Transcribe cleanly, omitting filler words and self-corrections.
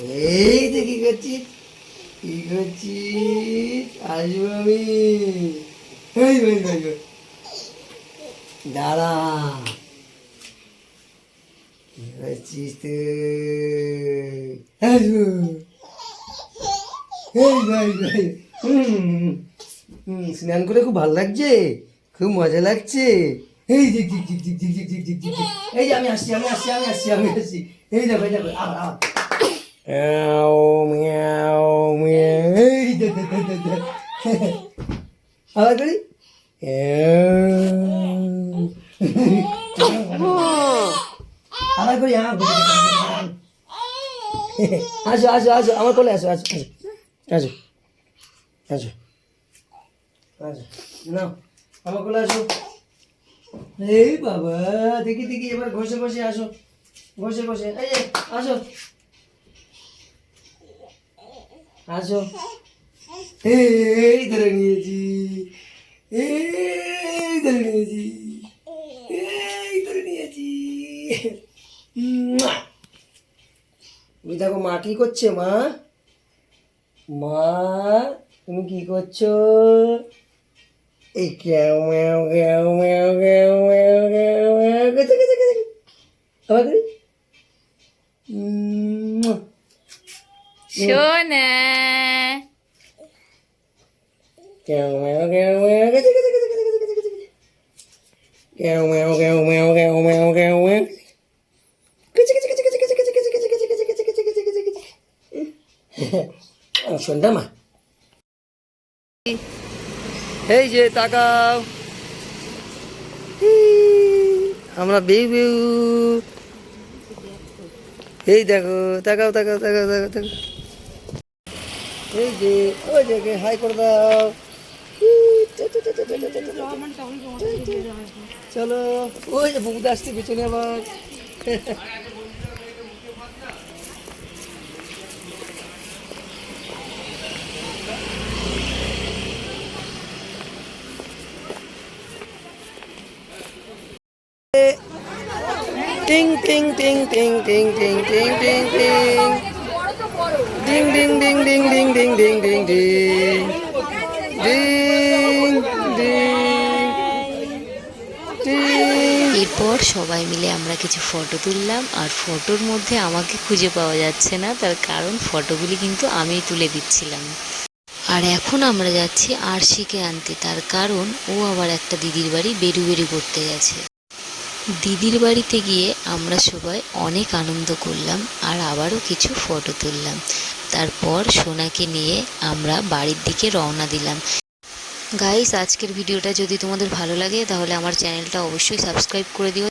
এই যে কি করছিস, কি করছিস? আসবো আমি। এই ভাই ভাই ভাই, দাঁড়া। কি করছিস তুই? আসবো। এই ভাই ভাই, স্নান করে খুব ভালো লাগছে, খুব মজা লাগছে। এই যে ঝিক ঝিক ঝিক ঝিক ঝিক ঝিক ঝিক ঝিক ঝিক। এই যে আমি আসছি আমি আসছি আমি আসছি আমি আসছি। এই দেখো এই দেখো, আবার আবার। মিয়াও মিয়াও মিয়াও। এই দে দে দে দে দে। আবার করি। আবার করি, হ্যাঁ। আসো আসো আসো, আমার কোলে আসো আসো আসো আসো আসো, নাও আমার কোলে আসো। এই বাবা, দেখি দেখি, এবার ঘষে ঘষে আসো, ঘষে ঘষে। এই যে আসো আসো। এই ধরে নিয়েছি, এই ধরে নিয়েছি, এই ধরে নিয়েছি। মুয়া। ওই দেখো মা কি করছে, মা, মা তুমি কি করছো? এই ক্যাও ম্যাও ক্যাও ম্যাও ক্যাও ম্যাও ক্যাও ম্যাও করছে, করছে, করছে, করছে। আবার করি। মুয়া। সোনা ক্যাও ম্যাও ক্যাও ম্যাও করছে, করছে, করছে, করছে, করছে, করছে, করছে। ক্যাও ম্যাও ক্যাও ম্যাও ক্যাও ম্যাও ক্যাও ম্যাও। করছে, করছে, করছে, করছে, করছে, করছে, করছে, করছে, করছে, করছে, করছে, করছে, করছে, করছে। সন্ধ্যা মা, এই যে তাকাও, আমরা বেউ বেউ। এই দেখো, তাকাও তাকাও তাকাও তাকাও তাকাও। এই যে, ওই যে হাই করে দাও। চলো, ওই যে বুবুদা আসছে পিছনে আবার। টিং টিং টিং টিং টিং টিং টিং টিং টিং ding ding ding ding ding ding ding ding ding ding ding. এরপর সবাই মিলে আমরা কিছু ফটো তুললাম। আর ফটোর মধ্যে আমাকে খুঁজে পাওয়া যাচ্ছে না, তার কারণ ফটোগুলি কিন্তু আমিই তুলে দিচ্ছিলাম। আর এখন আমরা যাচ্ছি আরশিকে আনতে, তার কারণ ও আবার একটা দিদির বাড়ি বেরু বেরু করতে গেছে। দিদির বাড়িতে গিয়ে আমরা সবাই অনেক আনন্দ করলাম আর আবারও কিছু ফটো তুললাম। তারপর সোনাকে নিয়ে আমরা বাড়ির দিকে রওনা দিলাম। গাইস, আজকের ভিডিওটা যদি তোমাদের ভালো লাগে তাহলে আমার চ্যানেলটা অবশ্যই সাবস্ক্রাইব করে দিও।